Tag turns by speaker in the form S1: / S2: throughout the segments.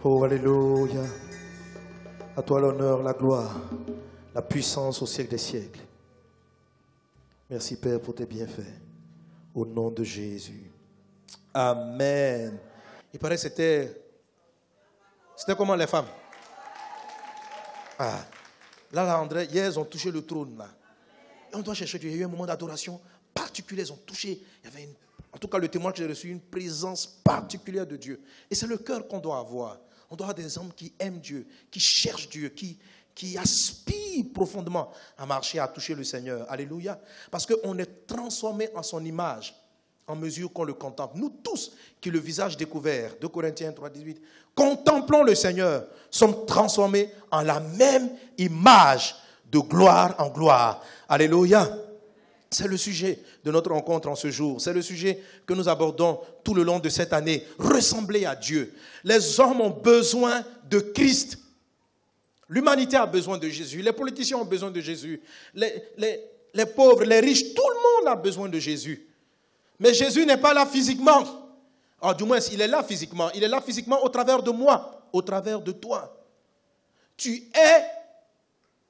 S1: Oh, alléluia. À toi l'honneur, la gloire, la puissance au siècle des siècles. Merci Père pour tes bienfaits. Au nom de Jésus. Amen. Il paraît que c'était comment les femmes? Ah. Là, André, hier, ils ont touché le trône. Là. Et on doit chercher Dieu. Il y a eu un moment d'adoration particulier. Ils ont touché. Il y avait en tout cas, le témoin que j'ai reçu, une présence particulière de Dieu. Et c'est le cœur qu'on doit avoir. On doit avoir des hommes qui aiment Dieu, qui cherchent Dieu, qui aspirent profondément à marcher, à toucher le Seigneur. Alléluia. Parce qu'on est transformé en son image en mesure qu'on le contemple. Nous tous, qui le visage découvert, 2 Corinthiens 3, 18, contemplons le Seigneur, sommes transformés en la même image de gloire en gloire. Alléluia. C'est le sujet de notre rencontre en ce jour. C'est le sujet que nous abordons tout le long de cette année. Ressembler à Dieu. Les hommes ont besoin de Christ. L'humanité a besoin de Jésus. Les politiciens ont besoin de Jésus. Les pauvres, les riches, tout le monde a besoin de Jésus. Mais Jésus n'est pas là physiquement. Oh, du moins, il est là physiquement. Il est là physiquement au travers de moi, au travers de toi. Tu es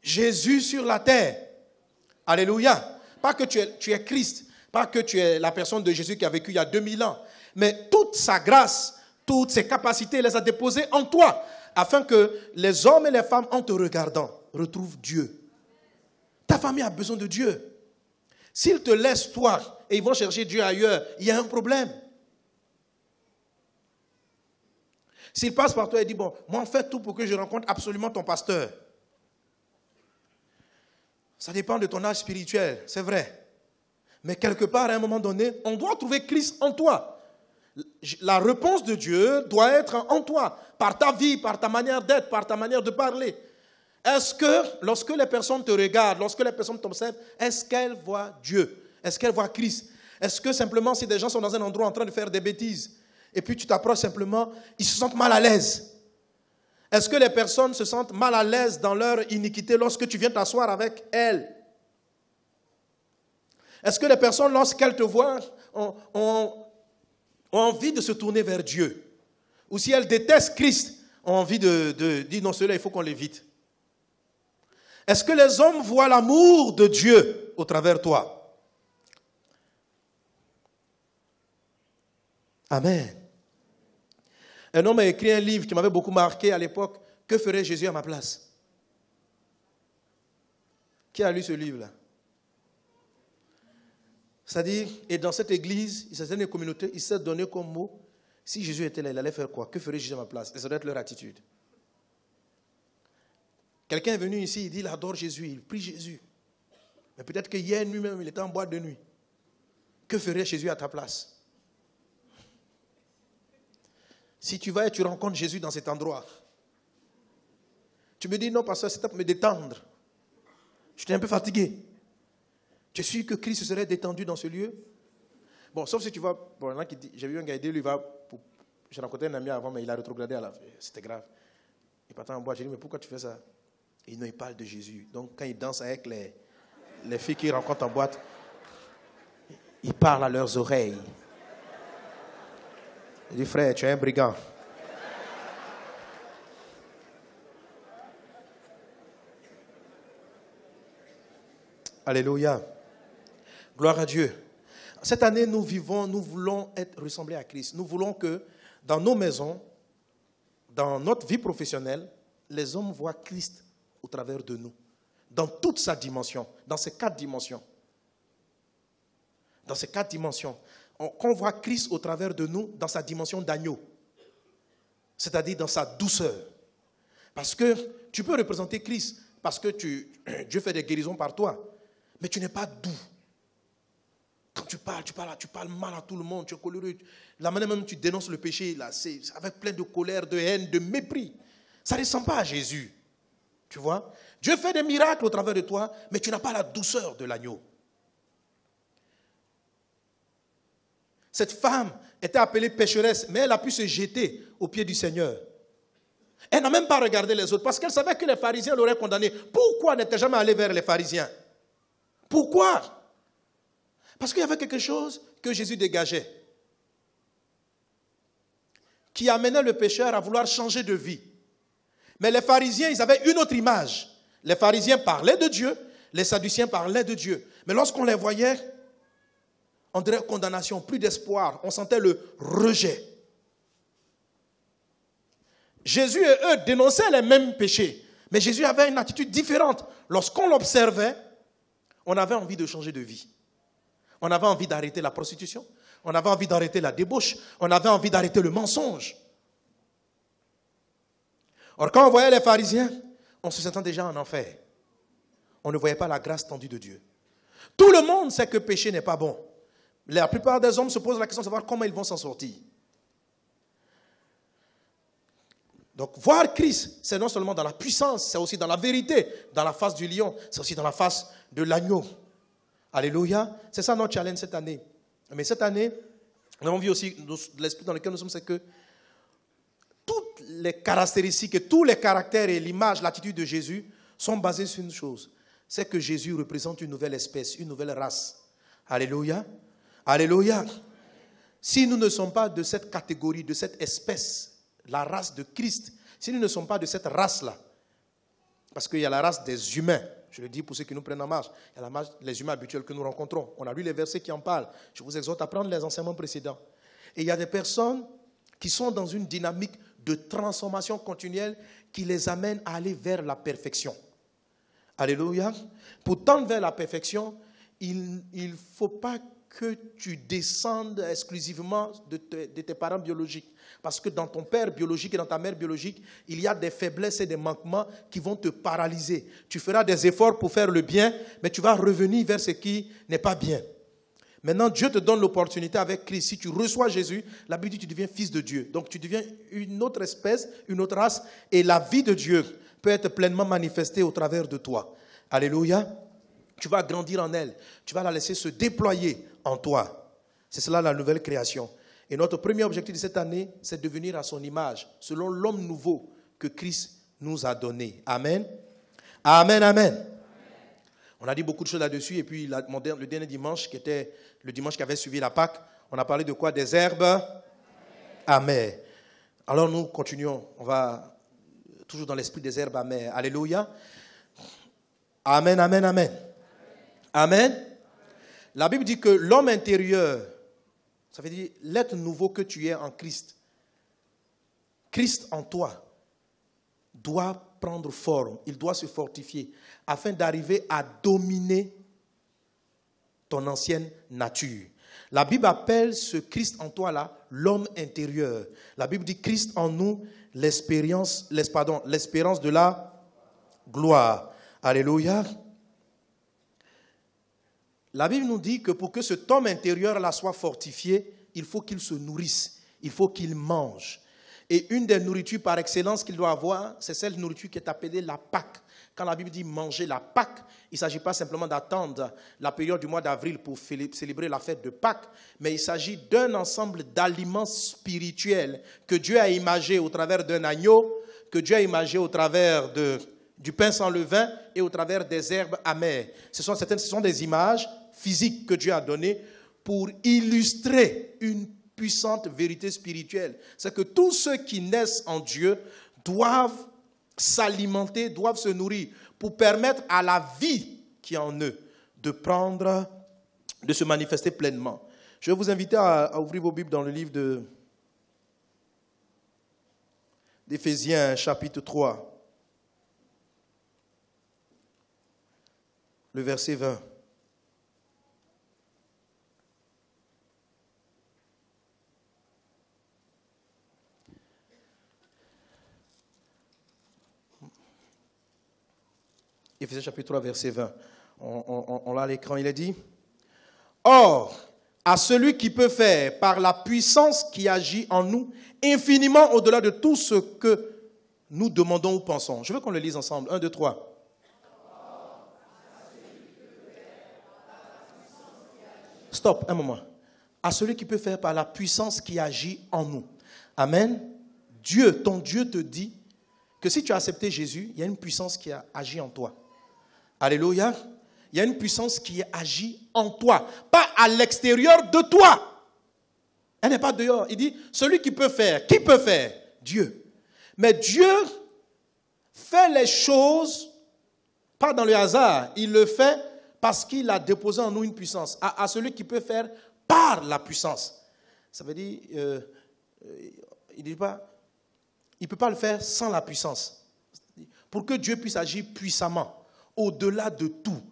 S1: Jésus sur la terre. Alléluia. Pas que tu es Christ, pas que tu es la personne de Jésus qui a vécu il y a 2000 ans, mais toute sa grâce, toutes ses capacités, il les a déposées en toi, afin que les hommes et les femmes, en te regardant, retrouvent Dieu. Ta famille a besoin de Dieu. S'ils te laissent toi et ils vont chercher Dieu ailleurs, il y a un problème. S'ils passent par toi et disent, bon, moi on fait tout pour que je rencontre absolument ton pasteur. Ça dépend de ton âge spirituel, c'est vrai. Mais quelque part, à un moment donné, on doit trouver Christ en toi. La réponse de Dieu doit être en toi, par ta vie, par ta manière d'être, par ta manière de parler. Est-ce que, lorsque les personnes te regardent, lorsque les personnes t'observent, est-ce qu'elles voient Dieu? Est-ce qu'elles voient Christ? Est-ce que simplement, si des gens sont dans un endroit en train de faire des bêtises, et puis tu t'approches simplement, ils se sentent mal à l'aise? Est-ce que les personnes se sentent mal à l'aise dans leur iniquité lorsque tu viens t'asseoir avec elles? Est-ce que les personnes, lorsqu'elles te voient, ont envie de se tourner vers Dieu? Ou si elles détestent Christ, ont envie de dire non, cela il faut qu'on l'évite? Est-ce que les hommes voient l'amour de Dieu au travers de toi? Amen. Un homme a écrit un livre qui m'avait beaucoup marqué à l'époque. Que ferait Jésus à ma place? Qui a lu ce livre-là? C'est-à-dire, et dans cette église, il s'est donné une communauté, il s'est donné comme mot, si Jésus était là, il allait faire quoi? Que ferait Jésus à ma place? Et ça doit être leur attitude. Quelqu'un est venu ici, il dit, il adore Jésus, il prie Jésus. Mais peut-être que hier lui-même, il était en boîte de nuit. Que ferait Jésus à ta place? Si tu vas et tu rencontres Jésus dans cet endroit, tu me dis, non, pasteur, c'était pour me détendre. Je suis un peu fatigué. Tu es sûr que Christ serait détendu dans ce lieu? Bon, sauf si tu vas, bon, il y en a qui disent, j'ai vu un gars, lui va, j'ai rencontré un ami avant, mais il a rétrogradé à la fin. C'était grave. Il partait en boîte, j'ai dit, mais pourquoi tu fais ça? Et non, il parle de Jésus. Donc, quand il danse avec les filles qu'il rencontre en boîte, il parle à leurs oreilles. Il dit, frère, tu es un brigand. Alléluia. Gloire à Dieu. Cette année, nous voulons ressembler à Christ. Nous voulons que dans nos maisons, dans notre vie professionnelle, les hommes voient Christ au travers de nous. Dans toute sa dimension, dans ces 4 dimensions. Dans ces 4 dimensions. Qu'on voit Christ au travers de nous dans sa dimension d'agneau. C'est-à-dire dans sa douceur. Parce que tu peux représenter Christ parce que Dieu fait des guérisons par toi. Mais tu n'es pas doux. Quand tu parles mal à tout le monde, tu es coléreux. La manière même tu dénonces le péché, là, c'est avec plein de colère, de haine, de mépris. Ça ne ressemble pas à Jésus. Tu vois? Dieu fait des miracles au travers de toi, mais tu n'as pas la douceur de l'agneau. Cette femme était appelée pécheresse, mais elle a pu se jeter aux pieds du Seigneur. Elle n'a même pas regardé les autres, parce qu'elle savait que les pharisiens l'auraient condamnée. Pourquoi n'était jamais allée vers les pharisiens? Pourquoi? Parce qu'il y avait quelque chose que Jésus dégageait. qui amenait le pécheur à vouloir changer de vie. Mais les pharisiens, ils avaient une autre image. Les pharisiens parlaient de Dieu, les sadduciens parlaient de Dieu. Mais lorsqu'on les voyait, on dirait condamnation, plus d'espoir. On sentait le rejet. Jésus et eux dénonçaient les mêmes péchés. Mais Jésus avait une attitude différente. Lorsqu'on l'observait, on avait envie de changer de vie. On avait envie d'arrêter la prostitution. On avait envie d'arrêter la débauche. On avait envie d'arrêter le mensonge. Or, quand on voyait les pharisiens, on se sentait déjà en enfer. On ne voyait pas la grâce tendue de Dieu. Tout le monde sait que péché n'est pas bon. La plupart des hommes se posent la question de savoir comment ils vont s'en sortir. Donc, voir Christ, c'est non seulement dans la puissance, c'est aussi dans la vérité, dans la face du lion, c'est aussi dans la face de l'agneau. Alléluia. C'est ça notre challenge cette année. Mais cette année, nous avons vu aussi l'esprit dans lequel nous sommes, c'est que toutes les caractéristiques, et tous les caractères et l'image, l'attitude de Jésus sont basés sur une chose. C'est que Jésus représente une nouvelle espèce, une nouvelle race. Alléluia. Alléluia. Si nous ne sommes pas de cette catégorie, de cette espèce, la race de Christ, si nous ne sommes pas de cette race-là, parce qu'il y a la race des humains, je le dis pour ceux qui nous prennent en marche, il y a les humains habituels que nous rencontrons. On a lu les versets qui en parlent. Je vous exhorte à prendre les enseignements précédents. Et il y a des personnes qui sont dans une dynamique de transformation continuelle qui les amène à aller vers la perfection. Alléluia. Pour tendre vers la perfection, il ne faut pas que tu descendes exclusivement de tes parents biologiques. Parce que dans ton père biologique et dans ta mère biologique, il y a des faiblesses et des manquements qui vont te paralyser. Tu feras des efforts pour faire le bien, mais tu vas revenir vers ce qui n'est pas bien. Maintenant, Dieu te donne l'opportunité avec Christ. Si tu reçois Jésus, la Bible dit que tu deviens fils de Dieu. Donc tu deviens une autre espèce, une autre race, et la vie de Dieu peut être pleinement manifestée au travers de toi. Alléluia. Tu vas grandir en elle. Tu vas la laisser se déployer en toi. C'est cela la nouvelle création. Et notre premier objectif de cette année, c'est de devenir à son image, selon l'homme nouveau que Christ nous a donné. Amen. Amen, amen. On a dit beaucoup de choses là-dessus. Et puis le dernier dimanche, qui était le dimanche qui avait suivi la Pâque, on a parlé de quoi? Des herbes amères. Alors nous continuons. On va toujours dans l'esprit des herbes amères. Alléluia. Amen, amen, amen. Amen. La Bible dit que l'homme intérieur, ça veut dire l'être nouveau que tu es en Christ. Christ en toi doit prendre forme, il doit se fortifier afin d'arriver à dominer ton ancienne nature. La Bible appelle ce Christ en toi là l'homme intérieur. La Bible dit Christ en nous, l'espérance de la gloire. Alléluia. La Bible nous dit que pour que cet homme intérieur-là soit fortifié, il faut qu'il se nourrisse, il faut qu'il mange. Et une des nourritures par excellence qu'il doit avoir, c'est celle nourriture qui est appelée la Pâque. Quand la Bible dit manger la Pâque, il ne s'agit pas simplement d'attendre la période du mois d'avril pour célébrer la fête de Pâques, mais il s'agit d'un ensemble d'aliments spirituels que Dieu a imagé au travers d'un agneau, que Dieu a imagé au travers du pain sans levain et au travers des herbes amères. Ce sont des images physiques que Dieu a données pour illustrer une puissante vérité spirituelle. C'est que tous ceux qui naissent en Dieu doivent s'alimenter, doivent se nourrir pour permettre à la vie qui est en eux de se manifester pleinement. Je vais vous inviter à ouvrir vos Bibles dans le livre d'Éphésiens, chapitre 3. Le verset 20. Éphésiens chapitre 3, verset 20. On l'a à l'écran, il est dit « Or, à celui qui peut faire par la puissance qui agit en nous, infiniment au-delà de tout ce que nous demandons ou pensons. » Je veux qu'on le lise ensemble. 1, 2, 3. Stop, un moment. À celui qui peut faire par la puissance qui agit en nous. Amen. Ton Dieu te dit que si tu as accepté Jésus, il y a une puissance qui a agi en toi. Alléluia. Il y a une puissance qui agit en toi, pas à l'extérieur de toi. Elle n'est pas dehors. Il dit, celui qui peut faire. Qui peut faire? Dieu. Mais Dieu fait les choses pas dans le hasard. Il le fait parce qu'il a déposé en nous une puissance. À celui qui peut faire par la puissance. Ça veut dire, il dit pas, il ne peut pas le faire sans la puissance. Pour que Dieu puisse agir puissamment, au-delà de tout,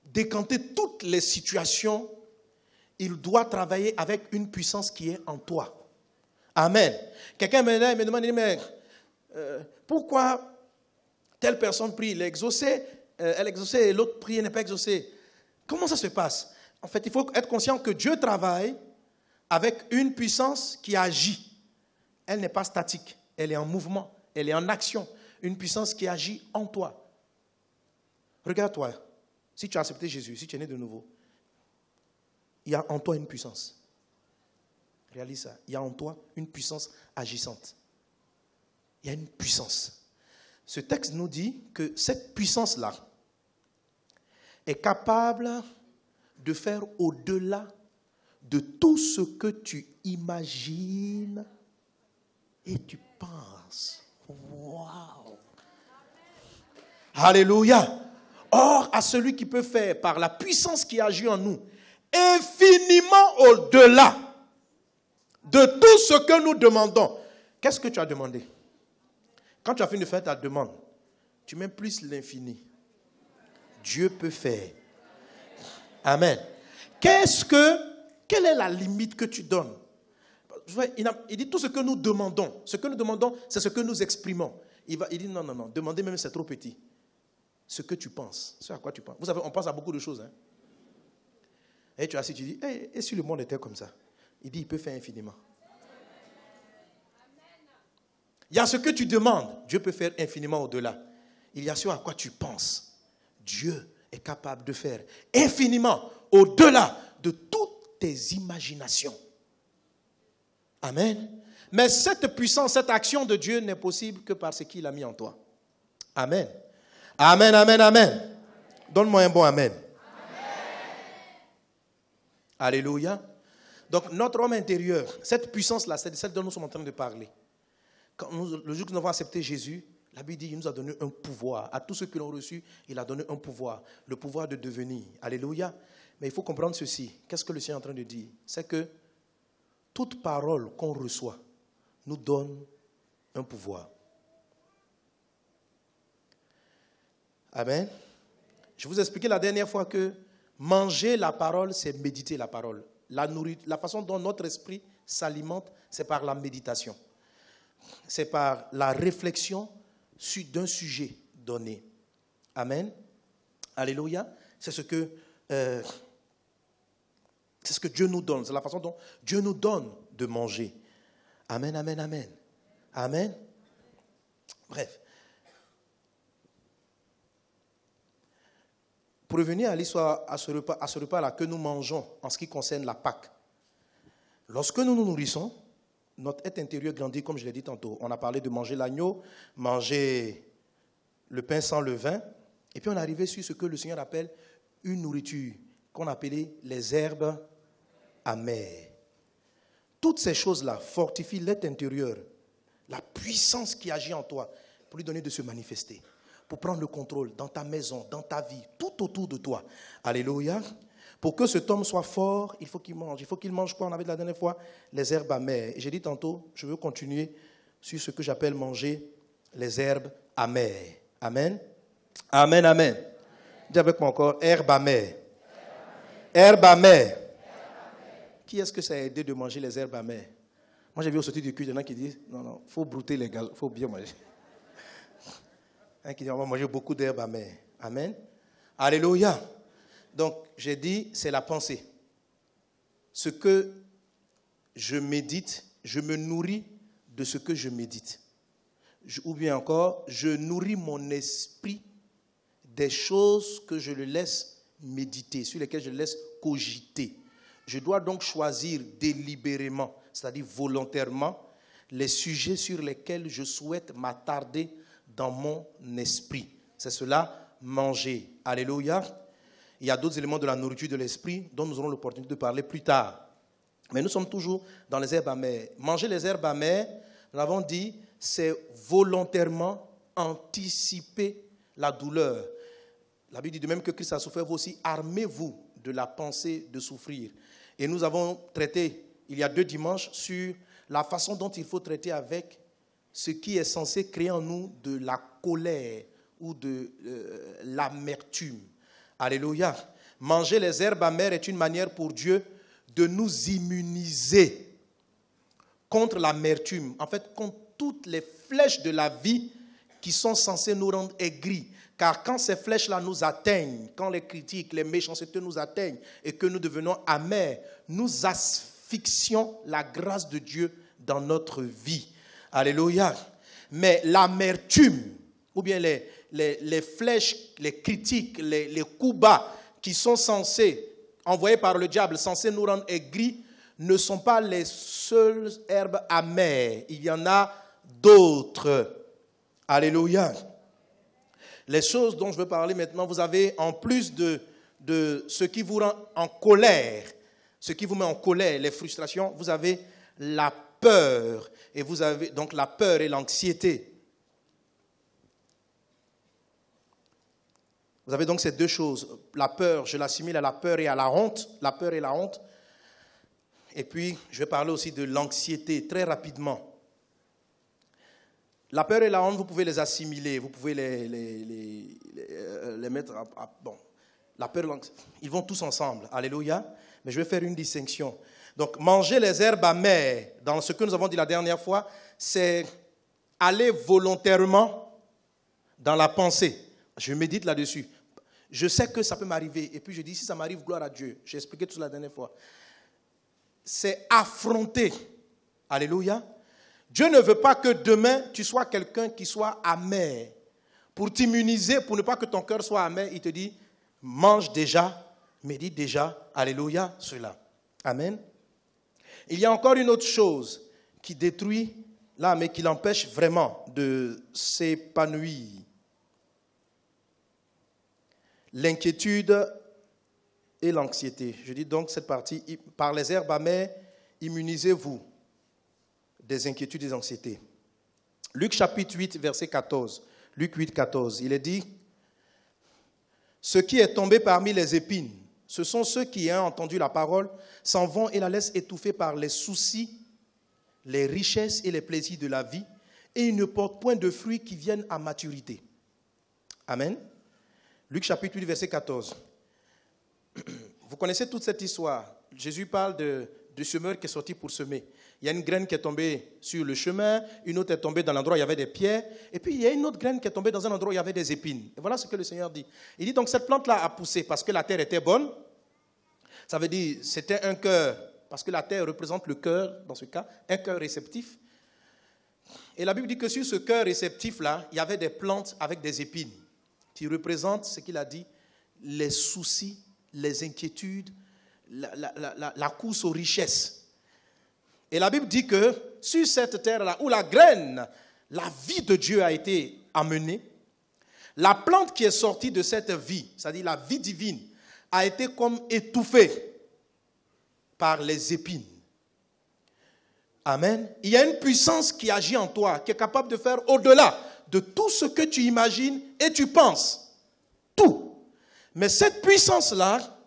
S1: décanter toutes les situations, il doit travailler avec une puissance qui est en toi. Amen. Quelqu'un me demande, mais pourquoi telle personne prie, elle est exaucée et l'autre prie, elle n'est pas exaucée. Comment ça se passe? En fait, il faut être conscient que Dieu travaille avec une puissance qui agit. Elle n'est pas statique, elle est en mouvement, elle est en action. Une puissance qui agit en toi. Regarde-toi, si tu as accepté Jésus, si tu es né de nouveau, il y a en toi une puissance. Réalise ça. Il y a en toi une puissance agissante. Il y a une puissance. Ce texte nous dit que cette puissance-là est capable de faire au-delà de tout ce que tu imagines et tu penses. Waouh! Alléluia! Or, à celui qui peut faire par la puissance qui agit en nous, infiniment au-delà de tout ce que nous demandons. Qu'est-ce que tu as demandé? Quand tu as fini de faire ta demande, tu mets plus l'infini. Dieu peut faire. Amen. Quelle est la limite que tu donnes? Il dit tout ce que nous demandons. Ce que nous demandons, c'est ce que nous exprimons. Il dit non, demander même c'est trop petit. Ce que tu penses, ce à quoi tu penses. Vous savez, on pense à beaucoup de choses. Hein? Et tu as assis, tu dis, et si le monde était comme ça? Il dit, il peut faire infiniment. Il y a ce que tu demandes, Dieu peut faire infiniment au-delà. Il y a ce à quoi tu penses. Dieu est capable de faire infiniment au-delà de toutes tes imaginations. Amen. Mais cette puissance, cette action de Dieu n'est possible que par ce qu'il a mis en toi. Amen. Amen, amen, amen. Donne-moi un bon amen. Alléluia. Donc notre homme intérieur, cette puissance-là, c'est celle dont nous sommes en train de parler. Le jour que nous avons accepté Jésus, la Bible dit qu'il nous a donné un pouvoir. À tous ceux qui l'ont reçu, il a donné un pouvoir. Le pouvoir de devenir. Alléluia. Mais il faut comprendre ceci. Qu'est-ce que le Seigneur est en train de dire? C'est que toute parole qu'on reçoit nous donne un pouvoir. Amen. Je vous ai expliqué la dernière fois que manger la parole, c'est méditer la parole. La façon dont notre esprit s'alimente, c'est par la méditation. C'est par la réflexion d'un sujet donné. Amen. Alléluia. C'est ce que Dieu nous donne. C'est la façon dont Dieu nous donne de manger. Amen, amen, amen. Amen. Bref. Pour revenir à l'histoire, à ce repas-là que nous mangeons en ce qui concerne la Pâque. Lorsque nous nous nourrissons, notre être intérieur grandit, comme je l'ai dit tantôt. On a parlé de manger l'agneau, manger le pain sans levain. Et puis on est arrivé sur ce que le Seigneur appelle une nourriture, qu'on appelait les herbes amères. Toutes ces choses-là fortifient l'être intérieur, la puissance qui agit en toi, pour lui donner de se manifester, pour prendre le contrôle dans ta maison, dans ta vie, tout autour de toi. Alléluia. Pour que cet homme soit fort, il faut qu'il mange. Il faut qu'il mange quoi? On avait dit la dernière fois, les herbes amères. Et j'ai dit tantôt, je veux continuer sur ce que j'appelle manger les herbes amères. Amen. Amen, amen. Dis avec moi encore, herbes amères. Herbes amères. Qui est-ce que ça a aidé de manger les herbes amères? Moi, j'ai vu au sortir du culte, il y en a qui disent, non, il faut brouter les gaz, il faut bien manger. Un qui dit, on va manger beaucoup d'herbes amères. Amen. Alléluia. Donc, j'ai dit, c'est la pensée. Ce que je médite, je me nourris de ce que je médite. Ou bien encore, je nourris mon esprit des choses que je le laisse méditer, sur lesquelles je le laisse cogiter. Je dois donc choisir délibérément, c'est-à-dire volontairement, les sujets sur lesquels je souhaite m'attarder dans mon esprit. C'est cela, manger. Alléluia. Il y a d'autres éléments de la nourriture de l'esprit dont nous aurons l'opportunité de parler plus tard. Mais nous sommes toujours dans les herbes amères. Manger les herbes amères, nous l'avons dit, c'est volontairement anticiper la douleur. La Bible dit de même que Christ a souffert, vous aussi, armez-vous de la pensée de souffrir. Et nous avons traité, il y a 2 dimanches, sur la façon dont il faut traiter avec ce qui est censé créer en nous de la colère ou de l'amertume. Alléluia. Manger les herbes amères est une manière pour Dieu de nous immuniser contre l'amertume. En fait, contre toutes les flèches de la vie qui sont censées nous rendre aigris. Car quand ces flèches-là nous atteignent, quand les critiques, les méchancetés nous atteignent et que nous devenons amers, nous asphyxions la grâce de Dieu dans notre vie. Alléluia. Mais l'amertume, ou bien les flèches, les critiques, les coups bas qui sont censés, envoyés par le diable, censés nous rendre aigris, ne sont pas les seules herbes amères. Il y en a d'autres. Alléluia. Les choses dont je veux parler maintenant, vous avez, en plus de ce qui vous rend en colère, ce qui vous met en colère, les frustrations, vous avez la peur. Et vous avez donc la peur et l'anxiété. Vous avez donc ces 2 choses. La peur, je l'assimile à la peur et à la honte. La peur et la honte. Et puis, je vais parler aussi de l'anxiété, très rapidement. La peur et la honte, vous pouvez les assimiler, vous pouvez les mettre bon. La peur et l'anxiété, ils vont tous ensemble, alléluia. Mais je vais faire une distinction. Donc, manger les herbes amères, dans ce que nous avons dit la dernière fois, c'est aller volontairement dans la pensée. Je médite là-dessus. Je sais que ça peut m'arriver. Et puis je dis, si ça m'arrive, gloire à Dieu. J'ai expliqué tout ça la dernière fois. C'est affronter. Alléluia. Dieu ne veut pas que demain, tu sois quelqu'un qui soit amer. Pour t'immuniser, pour ne pas que ton cœur soit amer, il te dit, mange déjà, médite déjà. Alléluia, cela. Amen. Il y a encore une autre chose qui détruit l'âme et qui l'empêche vraiment de s'épanouir. L'inquiétude et l'anxiété. Je dis donc cette partie, par les herbes amères, immunisez-vous des inquiétudes et des anxiétés. Luc chapitre 8, verset 14. Luc 8, 14. Il est dit, ce qui est tombé parmi les épines, ce sont ceux qui, ayant entendu la parole, s'en vont et la laissent étouffer par les soucis, les richesses et les plaisirs de la vie, et ils ne portent point de fruits qui viennent à maturité. Amen. Luc chapitre 8, verset 14. Vous connaissez toute cette histoire. Jésus parle de semeur qui est sorti pour semer. Il y a une graine qui est tombée sur le chemin, une autre est tombée dans l'endroit où il y avait des pierres, et puis il y a une autre graine qui est tombée dans un endroit où il y avait des épines. Et voilà ce que le Seigneur dit. Il dit donc cette plante-là a poussé parce que la terre était bonne. Ça veut dire c'était un cœur, parce que la terre représente le cœur, dans ce cas, un cœur réceptif. Et la Bible dit que sur ce cœur réceptif-là, il y avait des plantes avec des épines, qui représentent ce qu'il a dit, les soucis, les inquiétudes, la course aux richesses. Et la Bible dit que sur cette terre-là, où la graine, la vie de Dieu a été amenée, la plante qui est sortie de cette vie, c'est-à-dire la vie divine, a été comme étouffée par les épines. Amen. Il y a une puissance qui agit en toi, qui est capable de faire au-delà de tout ce que tu imagines et tu penses. Tout. Mais cette puissance-là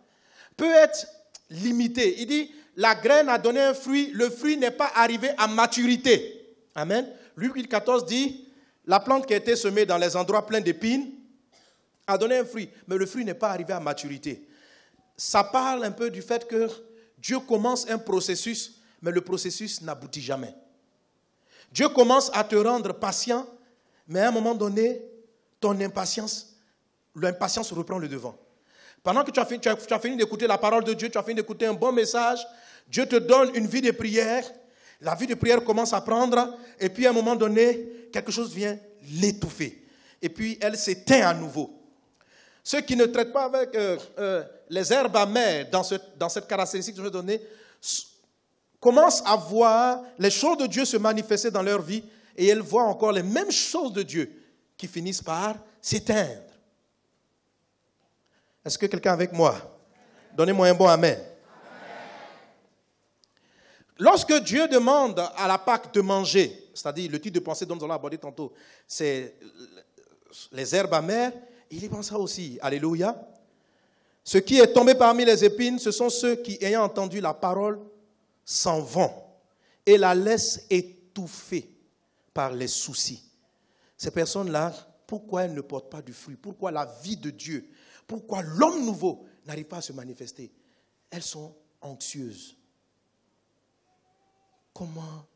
S1: peut être limitée. Il dit, la graine a donné un fruit, le fruit n'est pas arrivé à maturité. Amen. Luc 8,14 dit, la plante qui a été semée dans les endroits pleins d'épines a donné un fruit, mais le fruit n'est pas arrivé à maturité. Ça parle un peu du fait que Dieu commence un processus, mais le processus n'aboutit jamais. Dieu commence à te rendre patient, mais à un moment donné, l'impatience reprend le devant. Pendant que tu as fini d'écouter la parole de Dieu, tu as fini d'écouter un bon message, Dieu te donne une vie de prière, la vie de prière commence à prendre, et puis à un moment donné, quelque chose vient l'étouffer. Et puis elle s'éteint à nouveau. Ceux qui ne traitent pas avec les herbes amères dans cette caractéristique que je vais donner, commencent à voir les choses de Dieu se manifester dans leur vie, et elles voient encore les mêmes choses de Dieu qui finissent par s'éteindre. Est-ce que quelqu'un est avec moi? Donnez-moi un bon amen. Lorsque Dieu demande à la Pâque de manger, c'est-à-dire le type de pensée dont nous allons aborder tantôt, c'est les herbes amères, il y pense ça aussi. Alléluia. Ce qui est tombé parmi les épines, ce sont ceux qui, ayant entendu la parole, s'en vont et la laissent étouffer par les soucis. Ces personnes-là, pourquoi elles ne portent pas du fruit? Pourquoi la vie de Dieu? Pourquoi l'homme nouveau n'arrive pas à se manifester? Elles sont anxieuses. Comment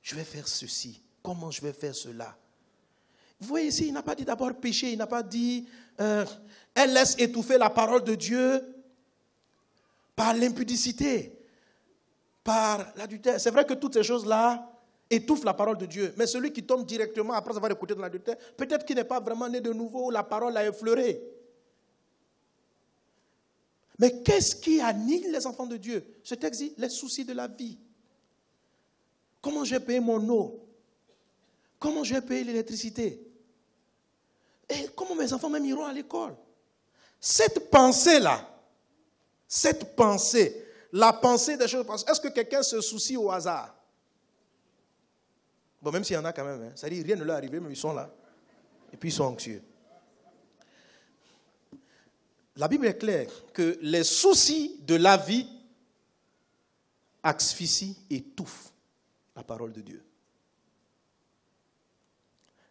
S1: je vais faire ceci? Comment je vais faire cela? Vous voyez ici, il n'a pas dit d'abord péché, il n'a pas dit elle laisse étouffer la parole de Dieu par l'impudicité, par l'adultère. C'est vrai que toutes ces choses-là étouffent la parole de Dieu, mais celui qui tombe directement après avoir écouté dans l'adultère, peut-être qu'il n'est pas vraiment né de nouveau, la parole l'a effleuré. Mais qu'est-ce qui annihile les enfants de Dieu? Ce texte dit les soucis de la vie. Comment je vais payer mon eau? Comment je vais payer l'électricité? Et comment mes enfants même iront à l'école? Cette pensée-là, la pensée des choses, est-ce que quelqu'un se soucie au hasard? Bon, même s'il y en a quand même, ça dit rien ne leur est arrivé, mais ils sont là. Et puis ils sont anxieux. La Bible est claire que les soucis de la vie asphyxient et étouffent la parole de Dieu.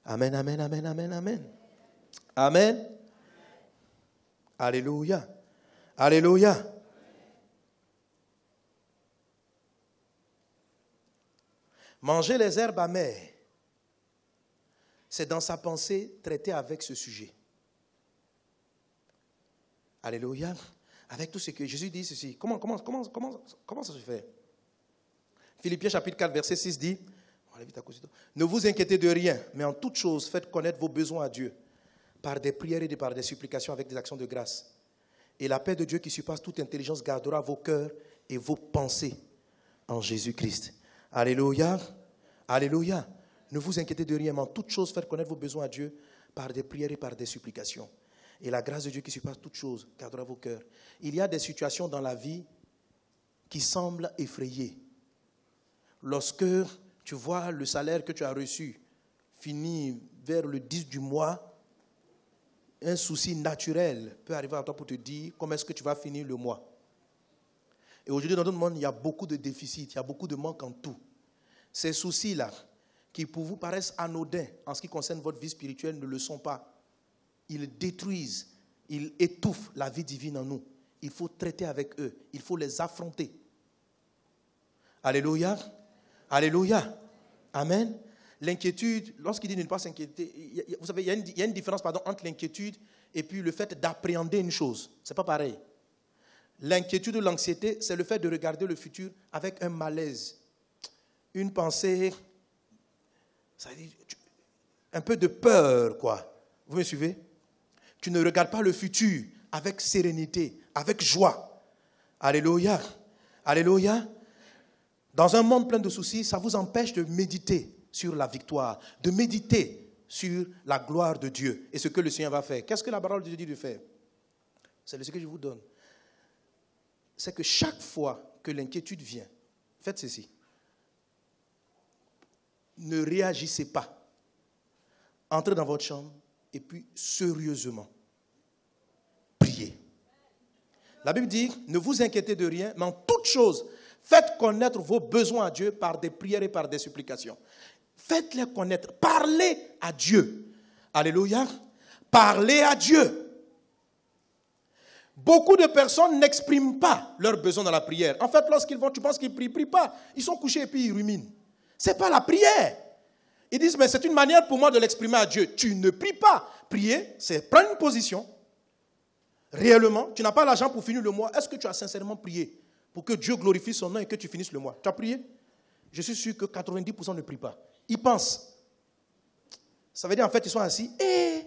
S1: Amen, amen, amen, amen, amen. Amen. Alléluia. Alléluia. Manger les herbes amères, c'est dans sa pensée traiter avec ce sujet. Alléluia. Avec tout ce que Jésus dit ceci. Comment ça se fait? Philippiens chapitre 4, verset 6 dit, ne vous inquiétez de rien, mais en toute chose, faites connaître vos besoins à Dieu, par des prières et par des supplications avec des actions de grâce. Et la paix de Dieu qui surpasse toute intelligence gardera vos cœurs et vos pensées en Jésus-Christ. Alléluia. Alléluia. Ne vous inquiétez de rien, mais en toute chose, faites connaître vos besoins à Dieu, par des prières et par des supplications. Et la grâce de Dieu qui surpasse toute chose gardera vos cœurs. Il y a des situations dans la vie qui semblent effrayer. Lorsque tu vois le salaire que tu as reçu finir vers le 10 du mois, un souci naturel peut arriver à toi pour te dire comment est-ce que tu vas finir le mois. Et aujourd'hui, dans notre monde, il y a beaucoup de déficits, il y a beaucoup de manques en tout. Ces soucis-là, qui pour vous paraissent anodins en ce qui concerne votre vie spirituelle, ne le sont pas. Ils détruisent, ils étouffent la vie divine en nous. Il faut traiter avec eux, il faut les affronter. Alléluia. Alléluia. Amen. L'inquiétude, lorsqu'il dit de ne pas s'inquiéter, vous savez, il y a une différence entre l'inquiétude et puis le fait d'appréhender une chose. Ce n'est pas pareil. L'inquiétude ou l'anxiété, c'est le fait de regarder le futur avec un malaise, une pensée, ça dit, un peu de peur, quoi. Vous me suivez? Tu ne regardes pas le futur avec sérénité, avec joie. Alléluia. Alléluia. Dans un monde plein de soucis, ça vous empêche de méditer sur la victoire, de méditer sur la gloire de Dieu et ce que le Seigneur va faire. Qu'est-ce que la parole de Dieu dit de faire? C'est ce que je vous donne. C'est que chaque fois que l'inquiétude vient, faites ceci. Ne réagissez pas. Entrez dans votre chambre et puis sérieusement, priez. La Bible dit, ne vous inquiétez de rien, mais en toute chose, faites connaître vos besoins à Dieu par des prières et par des supplications. Faites-les connaître. Parlez à Dieu. Alléluia. Parlez à Dieu. Beaucoup de personnes n'expriment pas leurs besoins dans la prière. En fait, lorsqu'ils vont, tu penses qu'ils ne prient pas. Ils sont couchés et puis ils ruminent. Ce n'est pas la prière. Ils disent, mais c'est une manière pour moi de l'exprimer à Dieu. Tu ne pries pas. Prier, c'est prendre une position. Réellement, tu n'as pas l'argent pour finir le mois. Est-ce que tu as sincèrement prié pour que Dieu glorifie son nom et que tu finisses le mois? Tu as prié? Je suis sûr que 90% ne prient pas. Ils pensent. Ça veut dire, en fait, ils sont assis. Et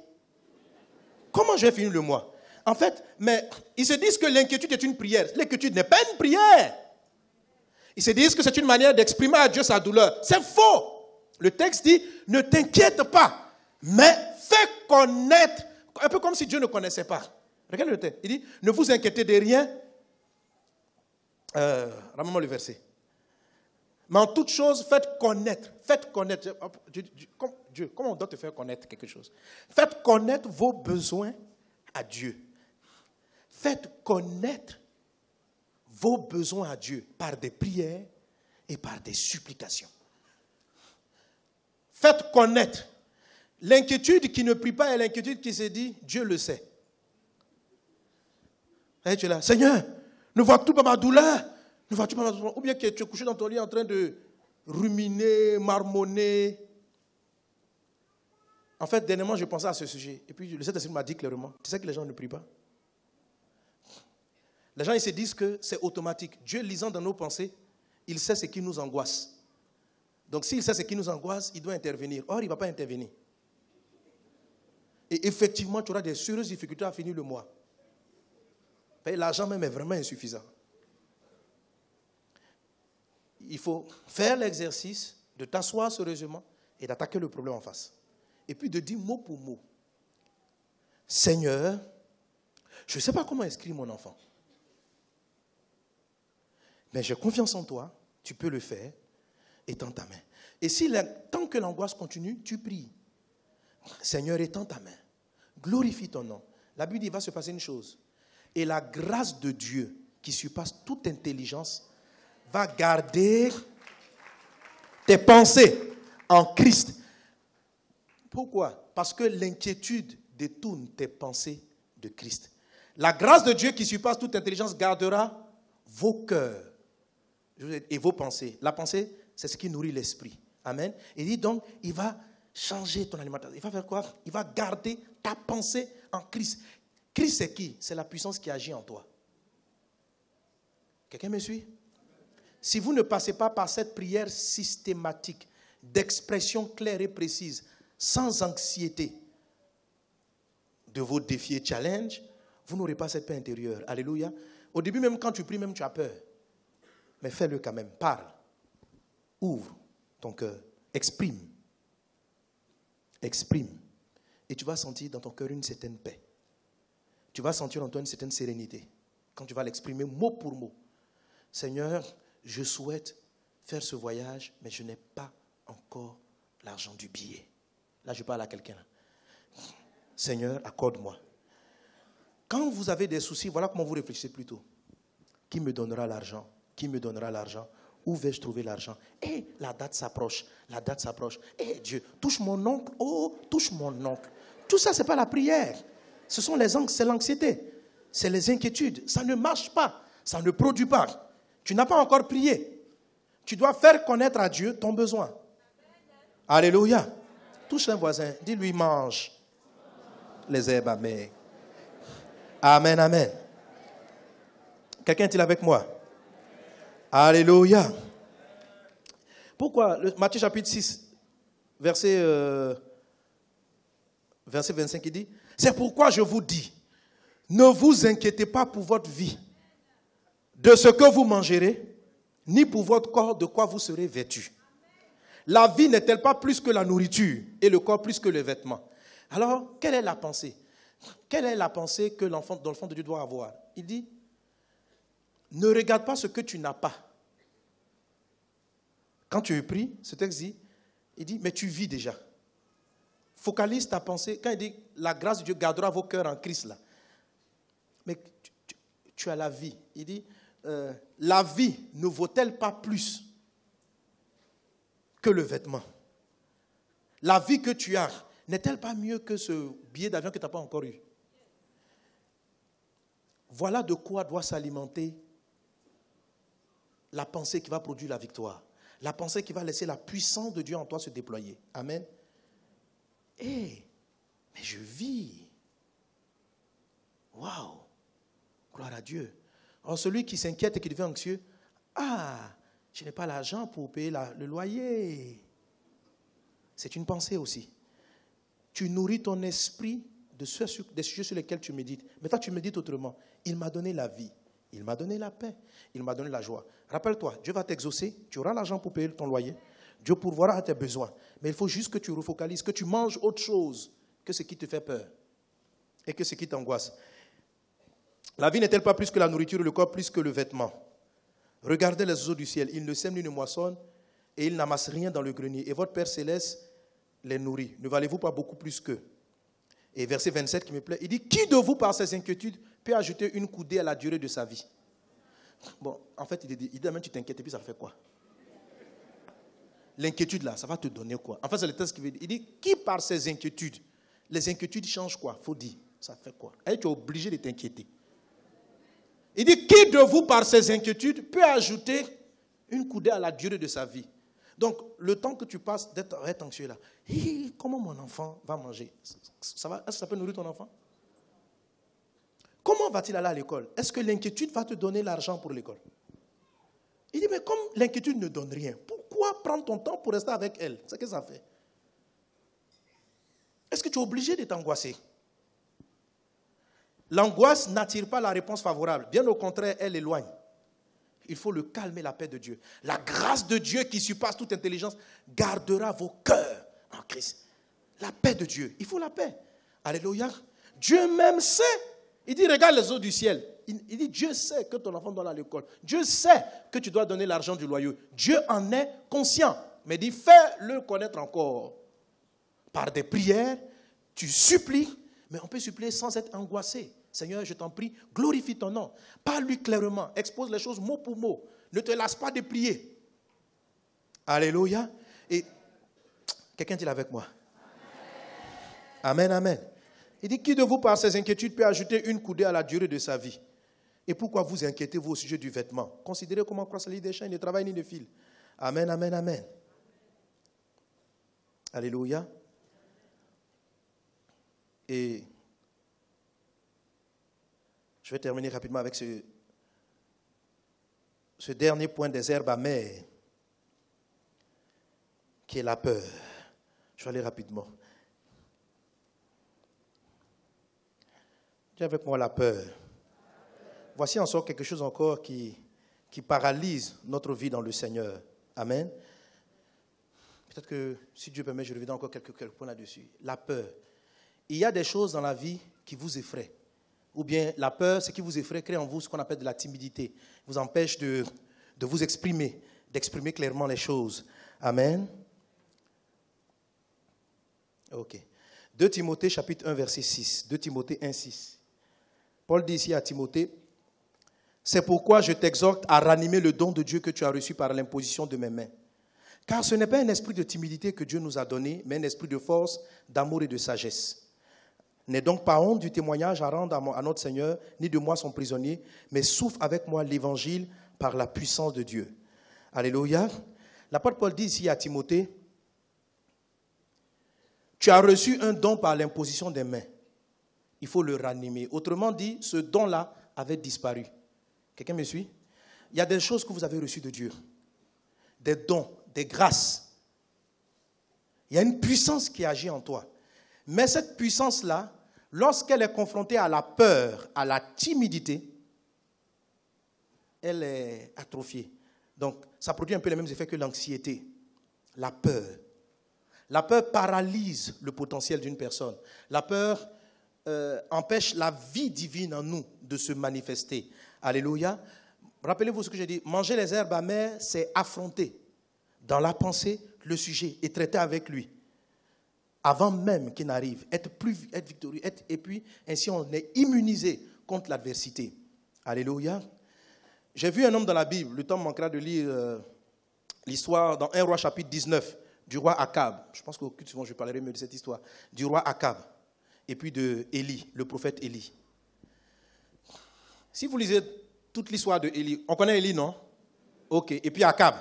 S1: comment je vais finir le mois? En fait, mais ils se disent que l'inquiétude est une prière. L'inquiétude n'est pas une prière. Ils se disent que c'est une manière d'exprimer à Dieu sa douleur. C'est faux. Le texte dit, ne t'inquiète pas, mais fais connaître, un peu comme si Dieu ne connaissait pas. Regardez le texte. Il dit, ne vous inquiétez de rien. Ramène-moi le verset. Mais en toute chose, faites connaître. Faites connaître. Dieu, comment on doit te faire connaître quelque chose? Faites connaître vos besoins à Dieu. Faites connaître vos besoins à Dieu par des prières et par des supplications. Faites connaître. L'inquiétude qui ne prie pas et l'inquiétude qui se dit, Dieu le sait. Et tu es là, Seigneur, ne vois-tu pas ma douleur? Ne vois-tu pas ma douleur? Ou bien que tu es couché dans ton lit en train de ruminer, marmonner. En fait, dernièrement, je pensais à ce sujet. Et puis, le Saint-Esprit m'a dit clairement, tu sais que les gens ne prient pas. Les gens, ils se disent que c'est automatique. Dieu, lisant dans nos pensées, il sait ce qui nous angoisse. Donc, s'il sait ce qui nous angoisse, il doit intervenir. Or, il ne va pas intervenir. Et effectivement, tu auras des sérieuses difficultés à finir le mois. L'argent même est vraiment insuffisant. Il faut faire l'exercice de t'asseoir sérieusement et d'attaquer le problème en face. Et puis de dire mot pour mot, Seigneur, je ne sais pas comment inscrire mon enfant. Mais j'ai confiance en toi, tu peux le faire, étends ta main. Et si tant que l'angoisse continue, tu pries. Seigneur, étends ta main. Glorifie ton nom. La Bible dit, il va se passer une chose. Et la grâce de Dieu, qui surpasse toute intelligence, va garder tes pensées en Christ. Pourquoi? Parce que l'inquiétude détourne tes pensées de Christ. La grâce de Dieu qui surpasse toute intelligence gardera vos cœurs et vos pensées. La pensée, c'est ce qui nourrit l'esprit. Amen. Il dit donc, il va changer ton alimentation. Il va faire quoi? Il va garder ta pensée en Christ. Christ, c'est qui? C'est la puissance qui agit en toi. Quelqu'un me suit? Si vous ne passez pas par cette prière systématique, d'expression claire et précise, sans anxiété de vos défis et challenges, vous n'aurez pas cette paix intérieure. Alléluia. Au début, même quand tu pries, même tu as peur. Mais fais-le quand même. Parle. Ouvre ton cœur. Exprime. Exprime. Et tu vas sentir dans ton cœur une certaine paix. Tu vas sentir en toi une certaine sérénité. Quand tu vas l'exprimer mot pour mot. Seigneur, je souhaite faire ce voyage, mais je n'ai pas encore l'argent du billet. Là, je parle à quelqu'un. Seigneur, accorde-moi. Quand vous avez des soucis, voilà comment vous réfléchissez plutôt. Qui me donnera l'argent? Qui me donnera l'argent? Où vais-je trouver l'argent? Et la date s'approche. La date s'approche. Et Dieu, touche mon oncle. Oh, touche mon oncle. Tout ça, ce n'est pas la prière. Ce sont c'est l'anxiété. C'est les inquiétudes. Ça ne marche pas. Ça ne produit pas. Tu n'as pas encore prié. Tu dois faire connaître à Dieu ton besoin. Alléluia. Touche un voisin. Dis-lui, mange les herbes amères. Amen, amen. Quelqu'un est-il avec moi? Alléluia. Pourquoi? Matthieu chapitre 6, verset 25, il dit, c'est pourquoi je vous dis, ne vous inquiétez pas pour votre vie, de ce que vous mangerez, ni pour votre corps de quoi vous serez vêtus. La vie n'est-elle pas plus que la nourriture et le corps plus que les vêtements? Alors, quelle est la pensée? Quelle est la pensée que l'enfant de Dieu doit avoir? Il dit, ne regarde pas ce que tu n'as pas. Quand tu pries, ce texte dit, il dit, mais tu vis déjà. Focalise ta pensée. Quand il dit, la grâce de Dieu gardera vos cœurs en Christ, là. Mais tu as la vie. Il dit, la vie ne vaut-elle pas plus que le vêtement? La vie que tu as, n'est-elle pas mieux que ce billet d'avion que tu n'as pas encore eu? Voilà de quoi doit s'alimenter la pensée qui va produire la victoire. La pensée qui va laisser la puissance de Dieu en toi se déployer. Amen. Mais je vis. Waouh. Gloire à Dieu. Alors celui qui s'inquiète et qui devient anxieux, je n'ai pas l'argent pour payer le loyer. C'est une pensée aussi. Tu nourris ton esprit des sujets sur lesquels tu médites. Mais toi, tu médites autrement. Il m'a donné la vie. Il m'a donné la paix. Il m'a donné la joie. Rappelle-toi, Dieu va t'exaucer. Tu auras l'argent pour payer ton loyer. Dieu pourvoira à tes besoins. Mais il faut juste que tu refocalises, que tu manges autre chose que ce qui te fait peur et que ce qui t'angoisse. La vie n'est-elle pas plus que la nourriture, le corps plus que le vêtement? Regardez les oiseaux du ciel. Ils ne sèment ni ne moissonnent, et ils n'amassent rien dans le grenier. Et votre Père Céleste les nourrit. Ne valez-vous pas beaucoup plus qu'eux? Et verset 27 qui me plaît, il dit, qui de vous, par ses inquiétudes, peut ajouter une coudée à la durée de sa vie? Bon, en fait, il dit, même tu t'inquiètes, et puis ça fait quoi? L'inquiétude là, ça va te donner quoi? En fait, c'est le texte qui veut dire, il dit, qui par ses inquiétudes, les inquiétudes changent quoi? Faut dire, ça fait quoi? Et tu es obligé de t'inquiéter. Il dit, qui de vous, par ses inquiétudes, peut ajouter une coudée à la durée de sa vie? Donc, le temps que tu passes d'être anxieux là, comment mon enfant va manger? Est-ce que ça peut nourrir ton enfant? Comment va-t-il aller à l'école? Est-ce que l'inquiétude va te donner l'argent pour l'école? Il dit, mais comme l'inquiétude ne donne rien, pourquoi prendre ton temps pour rester avec elle? C'est ce que ça fait. Est-ce que tu es obligé de t'angoisser? L'angoisse n'attire pas la réponse favorable. Bien au contraire, elle éloigne. Il faut le calme et la paix de Dieu. La grâce de Dieu qui surpasse toute intelligence gardera vos cœurs en Christ. La paix de Dieu. Il faut la paix. Alléluia. Dieu même sait. Il dit, regarde les eaux du ciel. Il dit, Dieu sait que ton enfant doit aller à l'école. Dieu sait que tu dois donner l'argent du loyer. Dieu en est conscient. Mais il dit, fais-le connaître encore. Par des prières, tu supplies. Mais on peut supplier sans être angoissé. Seigneur, je t'en prie, glorifie ton nom. Parle-lui clairement. Expose les choses mot pour mot. Ne te lasse pas de prier. Alléluia. Et quelqu'un dit avec moi. Amen, amen. Il dit, qui de vous, par ses inquiétudes, peut ajouter une coudée à la durée de sa vie? Et pourquoi vous inquiétez-vous au sujet du vêtement? Considérez comment croissent les lits des champs, ne travaillent ni ne fil. Amen, amen, amen. Alléluia. Et je vais terminer rapidement avec ce dernier point des herbes amères, qui est la peur. Je vais aller rapidement. Dis avec moi la peur. Voici en sorte quelque chose encore qui paralyse notre vie dans le Seigneur. Amen. Peut-être que, si Dieu permet, je reviendrai encore quelques points là-dessus. La peur. Il y a des choses dans la vie qui vous effraient. Ou bien la peur, ce qui vous effraie, crée en vous ce qu'on appelle de la timidité. Vous empêche de vous exprimer, d'exprimer clairement les choses. Amen. Ok. 2 Timothée chapitre 1 verset 6. 2 Timothée 1, 6. Paul dit ici à Timothée, c'est pourquoi je t'exhorte à ranimer le don de Dieu que tu as reçu par l'imposition de mes mains. Car ce n'est pas un esprit de timidité que Dieu nous a donné, mais un esprit de force, d'amour et de sagesse. N'aie donc pas honte du témoignage à rendre à notre Seigneur, ni de moi son prisonnier, mais souffre avec moi l'évangile par la puissance de Dieu. Alléluia. L'apôtre Paul dit ici à Timothée, tu as reçu un don par l'imposition des mains. Il faut le ranimer. Autrement dit, ce don-là avait disparu. Quelqu'un me suit? Il y a des choses que vous avez reçues de Dieu. Des dons, des grâces. Il y a une puissance qui agit en toi. Mais cette puissance-là, lorsqu'elle est confrontée à la peur, à la timidité, elle est atrophiée. Donc, ça produit un peu les mêmes effets que l'anxiété. La peur. La peur paralyse le potentiel d'une personne. La peur empêche la vie divine en nous de se manifester. Alléluia. Rappelez-vous ce que j'ai dit. Manger les herbes amères, c'est affronter dans la pensée le sujet et traiter avec lui. Avant même qu'il n'arrive, être victorieux, et puis ainsi on est immunisé contre l'adversité. Alléluia. J'ai vu un homme dans la Bible, le temps me manquera de lire l'histoire dans 1 Roi chapitre 19 du roi Akab. Je pense qu'au culte suivant je parlerai mieux de cette histoire. Du roi Akab et puis de Élie, le prophète Élie. Si vous lisez toute l'histoire de Élie, on connaît Élie, non? Ok, et puis Akab.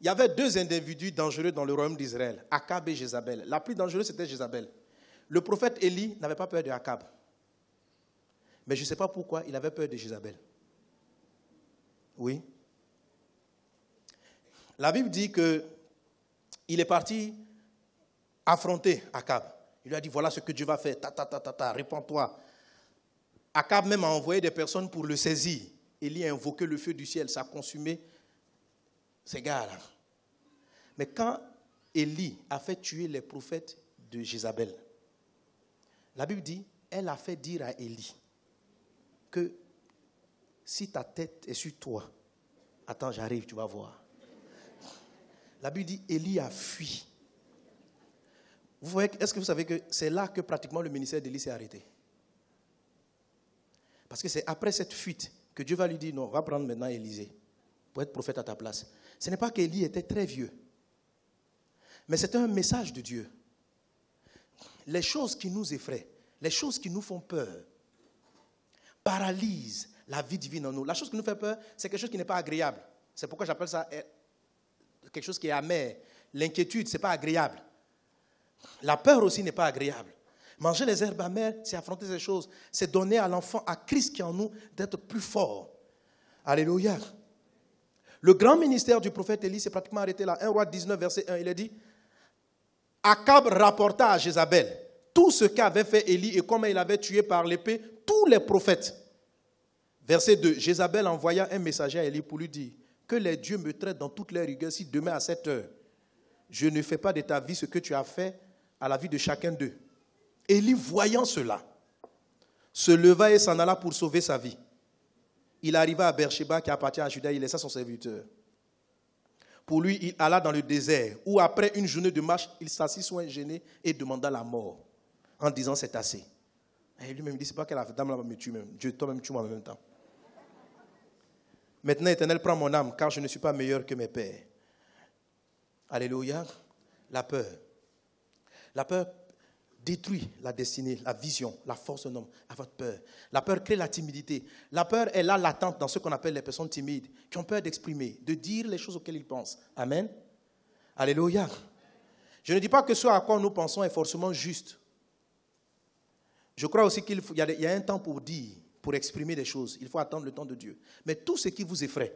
S1: Il y avait deux individus dangereux dans le royaume d'Israël, Akab et Jézabel. La plus dangereuse, c'était Jézabel. Le prophète Élie n'avait pas peur de Akab. Mais je ne sais pas pourquoi il avait peur de Jézabel. Oui. La Bible dit qu'il est parti affronter Akab. Il lui a dit, voilà ce que Dieu va faire. Réponds-toi. Akab même a envoyé des personnes pour le saisir. Élie a invoqué le feu du ciel, ça a consumé ces gars-là. Mais quand Élie a fait tuer les prophètes de Jézabel, la Bible dit, elle a fait dire à Élie que si ta tête est sur toi, attends, j'arrive, tu vas voir. La Bible dit Élie a fui. Vous voyez, est-ce que vous savez que c'est là que pratiquement le ministère d'Élie s'est arrêté? Parce que c'est après cette fuite que Dieu va lui dire, non, va prendre maintenant Élisée pour être prophète à ta place. Ce n'est pas qu'Élie était très vieux, mais c'était un message de Dieu. Les choses qui nous effraient, les choses qui nous font peur, paralysent la vie divine en nous. La chose qui nous fait peur, c'est quelque chose qui n'est pas agréable. C'est pourquoi j'appelle ça quelque chose qui est amer. L'inquiétude, ce n'est pas agréable. La peur aussi n'est pas agréable. Manger les herbes amères, c'est affronter ces choses. C'est donner à l'enfant, à Christ qui est en nous, d'être plus fort. Alléluia. Le grand ministère du prophète Élie s'est pratiquement arrêté là. 1 Roi 19, verset 1, il a dit, Akab rapporta à Jézabel tout ce qu'avait fait Élie et comment il avait tué par l'épée tous les prophètes. Verset 2, Jézabel envoya un messager à Élie pour lui dire, que les dieux me traitent dans toutes les rigueurs si demain à 7 heures, je ne fais pas de ta vie ce que tu as fait à la vie de chacun d'eux. Élie, voyant cela, se leva et s'en alla pour sauver sa vie. Il arriva à Beersheba qui appartient à Juda, il laissa son serviteur. Pour lui, il alla dans le désert, où après une journée de marche, il s'assit sur un genet et demanda la mort, en disant c'est assez. Et lui-même dit, c'est pas que la dame là me tue même. Dieu, toi-même tue-moi en même temps. Maintenant, Éternel, prends mon âme, car je ne suis pas meilleur que mes pères. Alléluia. La peur. La peur détruit la destinée, la vision, la force d'un homme. Avoir peur. La peur crée la timidité. La peur est là latente dans ce qu'on appelle les personnes timides, qui ont peur d'exprimer, de dire les choses auxquelles ils pensent. Amen. Alléluia. Je ne dis pas que ce à quoi nous pensons est forcément juste. Je crois aussi qu'il y a un temps pour dire, pour exprimer des choses. Il faut attendre le temps de Dieu. Mais tout ce qui vous effraie,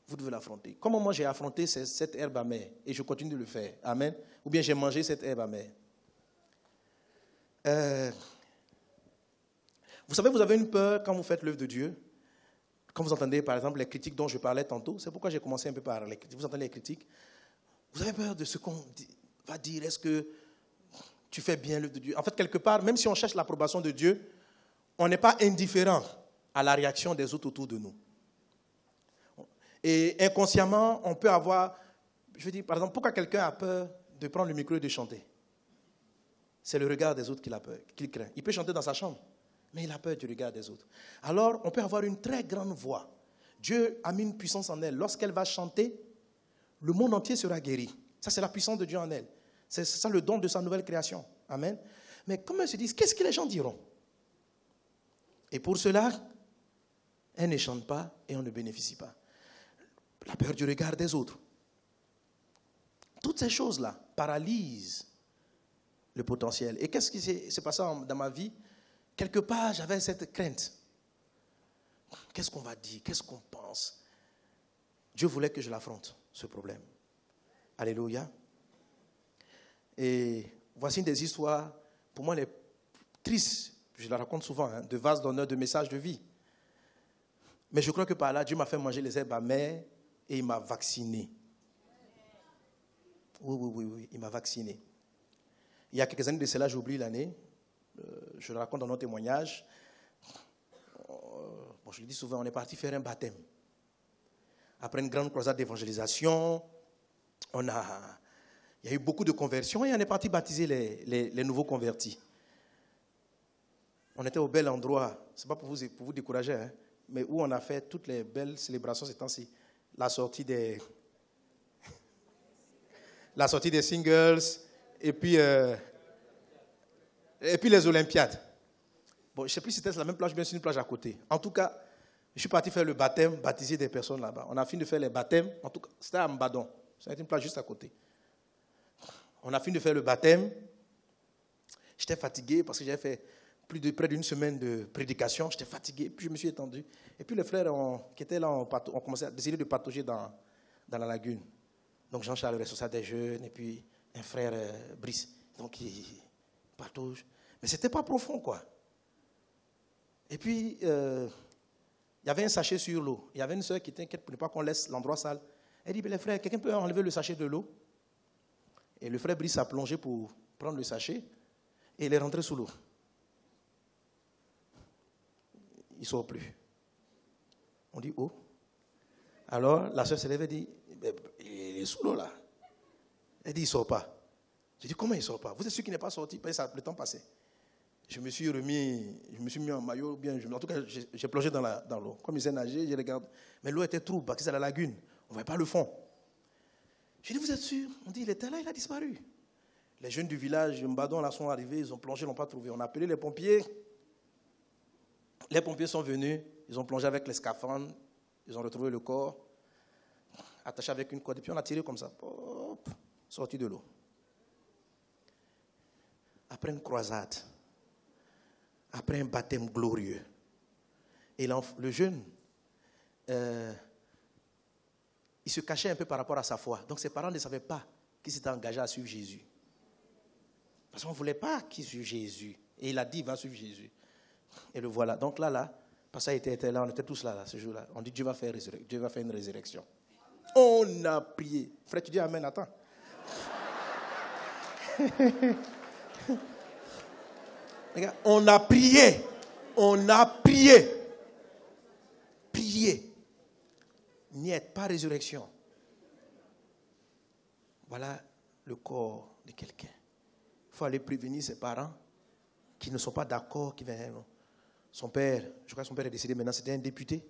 S1: vous devez l'affronter. Comment moi j'ai affronté cette herbe amère et je continue de le faire. Amen. Ou bien j'ai mangé cette herbe amère. Vous savez, vous avez une peur quand vous faites l'œuvre de Dieu. Quand vous entendez, par exemple, les critiques dont je parlais tantôt, c'est pourquoi j'ai commencé un peu par les critiques. Vous entendez les critiques. Vous avez peur de ce qu'on va dire. Est-ce que tu fais bien l'œuvre de Dieu? En fait, quelque part, même si on cherche l'approbation de Dieu, on n'est pas indifférent à la réaction des autres autour de nous. Et inconsciemment, on peut avoir, je veux dire, par exemple, pourquoi quelqu'un a peur de prendre le micro et de chanter? C'est le regard des autres qu'il a peur, qu'il craint. Il peut chanter dans sa chambre, mais il a peur du regard des autres. Alors, on peut avoir une très grande voix. Dieu a mis une puissance en elle. Lorsqu'elle va chanter, le monde entier sera guéri. Ça, c'est la puissance de Dieu en elle. C'est ça le don de sa nouvelle création. Amen. Mais comme elles se disent, qu'est-ce que les gens diront? Et pour cela, elles ne chantent pas et on ne bénéficie pas. La peur du regard des autres. Toutes ces choses-là paralysent le potentiel. Et qu'est-ce qui s'est passé dans ma vie? Quelque part, j'avais cette crainte. Qu'est-ce qu'on va dire? Qu'est-ce qu'on pense? Dieu voulait que je l'affronte, ce problème. Alléluia. Et voici des histoires, pour moi, les tristes, je la raconte souvent, de vases d'honneur, de messages de vie. Mais je crois que par là, Dieu m'a fait manger les herbes amères et il m'a vacciné. Oui, il m'a vacciné. Il y a quelques années de cela, j'oublie l'année, je le raconte dans nos témoignages. Je le dis souvent, on est parti faire un baptême. Après une grande croisade d'évangélisation, il y a eu beaucoup de conversions et on est parti baptiser les nouveaux convertis. On était au bel endroit, ce n'est pas pour vous décourager, mais où on a fait toutes les belles célébrations ces temps-ci. La sortie des singles et puis les Olympiades. Bon, je ne sais plus si c'était la même plage, bien sûr une plage à côté. En tout cas, je suis parti faire le baptême, baptiser des personnes là-bas. On a fini de faire les baptêmes. En tout cas, c'était à Mbadon. C'était une plage juste à côté. On a fini de faire le baptême. J'étais fatigué parce que j'avais fait près d'une semaine de prédication. J'étais fatigué, puis je me suis étendu. Et puis les frères qui étaient là ont commencé à décider de patauger dans la lagune. Donc Jean-Charles, le responsable des jeunes, et puis un frère, Brice. Donc ils patauge. Mais ce n'était pas profond, quoi. Et puis, il y avait un sachet sur l'eau. Il y avait une sœur qui était inquiète pour ne pas qu'on laisse l'endroit sale. Elle dit, les frères, quelqu'un peut enlever le sachet de l'eau? Et le frère Brice a plongé pour prendre le sachet et il est rentré sous l'eau. Il ne sort plus. On dit, oh. Alors, la sœur se lève et dit, il Il est sous l'eau là. Elle dit, il ne sort pas. J'ai dit, comment il ne sort pas? Vous êtes sûr qu'il n'est pas sorti? Parce que le temps passait. Je me suis mis en maillot, bien, en tout cas, j'ai plongé dans l'eau. Comme il s'est nagé, je regarde. Mais l'eau était trouble parce que c'est la lagune. On ne voyait pas le fond. J'ai dit, vous êtes sûr? On dit, il était là, il a disparu. Les jeunes du village, Mbadon, là, sont arrivés, ils ont plongé, ils ne l'ont pas trouvé. On a appelé les pompiers. Les pompiers sont venus, ils ont plongé avec les scaphandres, ils ont retrouvé le corps, attaché avec une corde, et puis on a tiré comme ça, hop, sorti de l'eau. Après une croisade, après un baptême glorieux, et le jeune, il se cachait un peu par rapport à sa foi. Donc ses parents ne savaient pas qu'il s'était engagé à suivre Jésus. Parce qu'on ne voulait pas qu'il suive Jésus. Et il a dit, il va suivre Jésus. Et le voilà. Donc là, parce qu'il était là, on était tous là, ce jour-là. On dit, Dieu va faire une résurrection. On a prié. Frère, tu dis amen, attends. Regarde, on a prié. Prié. Niet, pas résurrection. Voilà le corps de quelqu'un. Il faut aller prévenir ses parents qui ne sont pas d'accord, qui viennent. Son père, je crois que son père est décédé maintenant, c'était un député.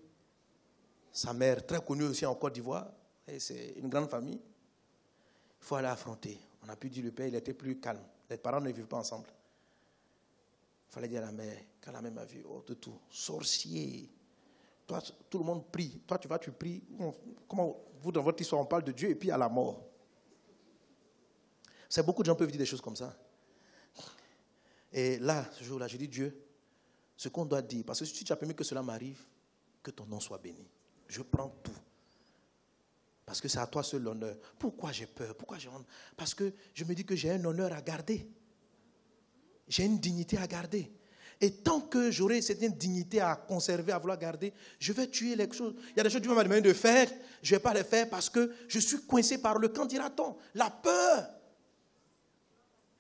S1: Sa mère, très connue aussi en Côte d'Ivoire, et c'est une grande famille. Il faut aller affronter. On a pu dire le père, il était plus calme. Les parents ne vivent pas ensemble. Il fallait dire à la mère, quand la mère m'a vu, oh de tout, sorcier. Toi, tout le monde prie. Toi, tu pries. Comment vous, dans votre histoire, on parle de Dieu et puis à la mort. C'est beaucoup de gens peuvent dire des choses comme ça. Et là, ce jour-là, je dis Dieu, ce qu'on doit dire, parce que si tu as permis que cela m'arrive, que ton nom soit béni. Je prends tout. Parce que c'est à toi seul l'honneur. Pourquoi j'ai peur? Pourquoi j'ai honte? Parce que je me dis que j'ai un honneur à garder. J'ai une dignité à garder. Et tant que j'aurai cette dignité à conserver, à vouloir garder, je vais tuer les choses. Il y a des choses que Dieu m'a demandé de faire, je ne vais pas les faire parce que je suis coincé par le quand dira-t-on. La peur.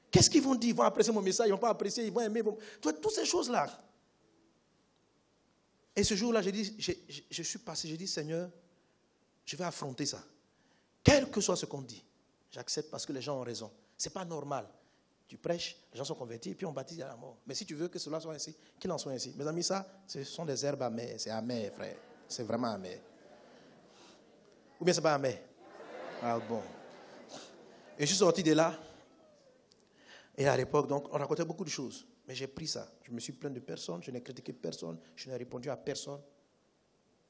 S1: Qu'est-ce qu'ils vont dire? Ils vont apprécier mon message, ils ne vont pas apprécier, ils vont aimer. Toutes ces choses-là. Et ce jour-là, je suis passé, j'ai dit, Seigneur, je vais affronter ça. Quel que soit ce qu'on dit, j'accepte parce que les gens ont raison. Ce n'est pas normal. Tu prêches, les gens sont convertis et puis on baptise à la mort. Mais si tu veux que cela soit ainsi, qu'il en soit ainsi. Mes amis, ça, ce sont des herbes amères. C'est amer, frère. C'est vraiment amer. Ou bien ce n'est pas amer? Ah bon. Et je suis sorti de là. Et à l'époque, donc, on racontait beaucoup de choses. Mais j'ai pris ça. Je me suis plaint de personne, je n'ai critiqué personne, je n'ai répondu à personne.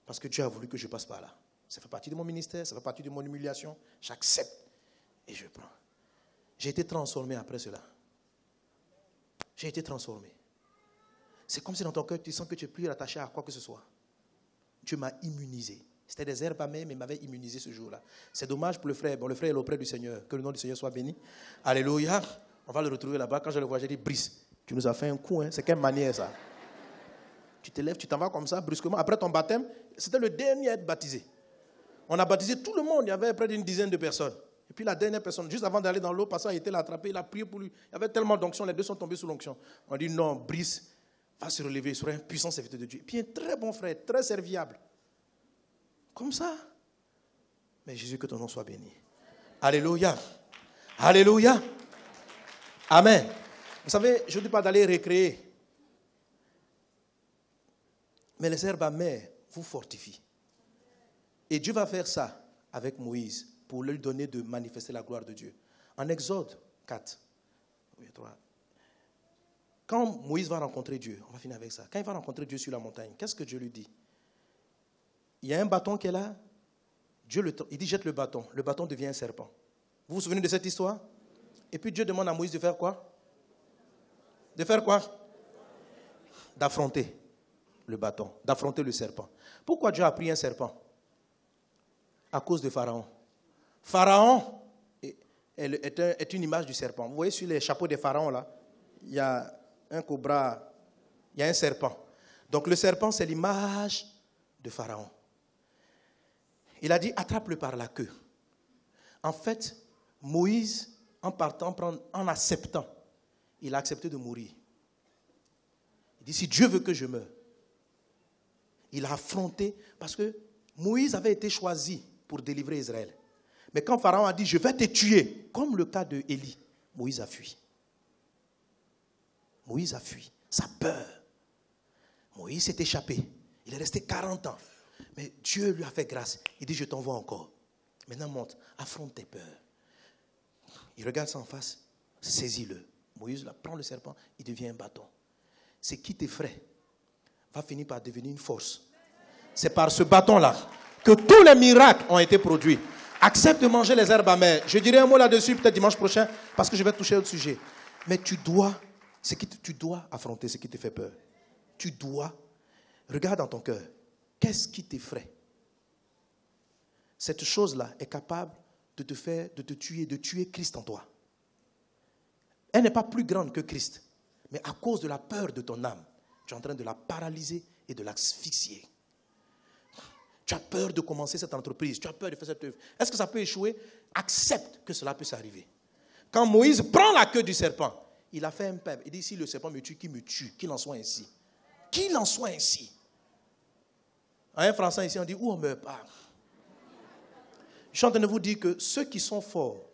S1: Parce que Dieu a voulu que je passe par là. Ça fait partie de mon ministère, ça fait partie de mon humiliation. J'accepte et je prends. J'ai été transformé après cela. J'ai été transformé. C'est comme si dans ton cœur, tu sens que tu n'es plus attaché à quoi que ce soit. Dieu m'a immunisé. C'était des herbes amères, mais il m'avait immunisé ce jour-là. C'est dommage pour le frère. Bon, le frère est auprès du Seigneur. Que le nom du Seigneur soit béni. Alléluia. On va le retrouver là-bas. Quand je le vois, j'ai dit, Brice, tu nous as fait un coup. Hein. C'est quelle manière ça? Tu te lèves, tu t'en vas comme ça, brusquement. Après ton baptême, c'était le dernier à être baptisé. On a baptisé tout le monde. Il y avait près d'une dizaine de personnes. Et puis la dernière personne, juste avant d'aller dans l'eau, passant, il était là attrapé, il a prié pour lui. Il y avait tellement d'onction, les deux sont tombés sous l'onction. On dit non, Brice va se relever, il sera un puissant serviteur de Dieu. Et puis un très bon frère, très serviable. Comme ça. Mais Jésus, que ton nom soit béni. Alléluia. Alléluia. Amen. Vous savez, je ne dis pas d'aller récréer. Mais les herbes amères vous fortifient. Et Dieu va faire ça avec Moïse pour lui donner de manifester la gloire de Dieu. En Exode 4, quand Moïse va rencontrer Dieu, on va finir avec ça. Quand il va rencontrer Dieu sur la montagne, qu'est-ce que Dieu lui dit? Il y a un bâton qui est là. Il dit jette le bâton. Le bâton devient un serpent. Vous vous souvenez de cette histoire? Et puis Dieu demande à Moïse de faire quoi? De faire quoi? D'affronter le bâton, d'affronter le serpent. Pourquoi Dieu a pris un serpent? À cause de Pharaon. Pharaon est une image du serpent. Vous voyez sur les chapeaux des pharaons là, il y a un cobra, il y a un serpent. Donc le serpent c'est l'image de Pharaon. Il a dit attrape-le par la queue. En fait, Moïse, en acceptant, il a accepté de mourir. Il dit si Dieu veut que je meure, il a affronté parce que Moïse avait été choisi pour délivrer Israël. Mais quand Pharaon a dit, je vais te tuer, comme le cas de Élie, Moïse a fui. Moïse a fui. Sa peur. Moïse s'est échappé. Il est resté 40 ans. Mais Dieu lui a fait grâce. Il dit, je t'envoie encore. Maintenant monte, affronte tes peurs. Il regarde ça en face, saisis-le. Moïse là, prend le serpent, il devient un bâton. Ce qui t'effraie va finir par devenir une force. C'est par ce bâton-là que tous les miracles ont été produits. Accepte de manger les herbes amères. Je dirai un mot là-dessus peut-être dimanche prochain parce que je vais toucher au sujet. Mais tu dois affronter ce qui te fait peur. Tu dois. Regarde dans ton cœur. Qu'est-ce qui t'effraie? Cette chose-là est capable de te tuer, de tuer Christ en toi. Elle n'est pas plus grande que Christ. Mais à cause de la peur de ton âme, tu es en train de la paralyser et de l'asphyxier. Tu as peur de commencer cette entreprise. Tu as peur de faire cette œuvre. Est-ce que ça peut échouer? Accepte que cela puisse arriver. Quand Moïse prend la queue du serpent, il a fait un peuple. Il dit, si le serpent me tue, qu'il en soit ainsi. Qu'il en soit ainsi. En un français ici, on dit, où on meurt pas. Je suis en train de vous dire que ceux qui sont forts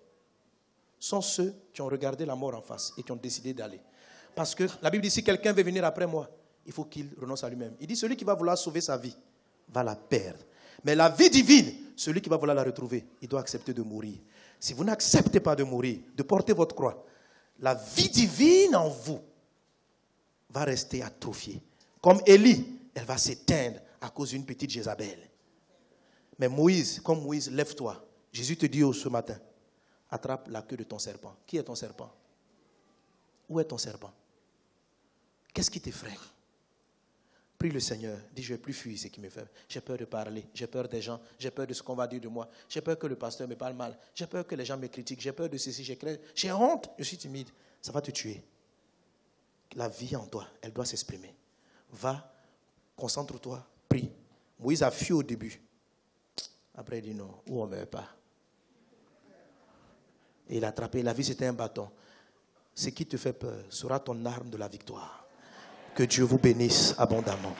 S1: sont ceux qui ont regardé la mort en face et qui ont décidé d'aller. Parce que la Bible dit, si quelqu'un veut venir après moi, il faut qu'il renonce à lui-même. Il dit, celui qui va vouloir sauver sa vie va la perdre. Mais la vie divine, celui qui va vouloir la retrouver, il doit accepter de mourir. Si vous n'acceptez pas de mourir, de porter votre croix, la vie divine en vous va rester atrophiée. Comme Élie, elle va s'éteindre à cause d'une petite Jézabel. Mais Moïse, comme Moïse, lève-toi. Jésus te dit ce matin, attrape la queue de ton serpent. Qui est ton serpent? Où est ton serpent? Qu'est-ce qui t'effraie? Prie le Seigneur. Dis, je ne vais plus fuir ce qui me fait. J'ai peur de parler. J'ai peur des gens. J'ai peur de ce qu'on va dire de moi. J'ai peur que le pasteur me parle mal. J'ai peur que les gens me critiquent. J'ai peur de ceci. J'ai honte. Je suis timide. Ça va te tuer. La vie en toi, elle doit s'exprimer. Va, concentre-toi, prie. Moïse a fui au début. Après, il dit non, où on ne meurt pas. Et il a attrapé. La vie, c'était un bâton. Ce qui te fait peur sera ton arme de la victoire. Que Dieu vous bénisse abondamment.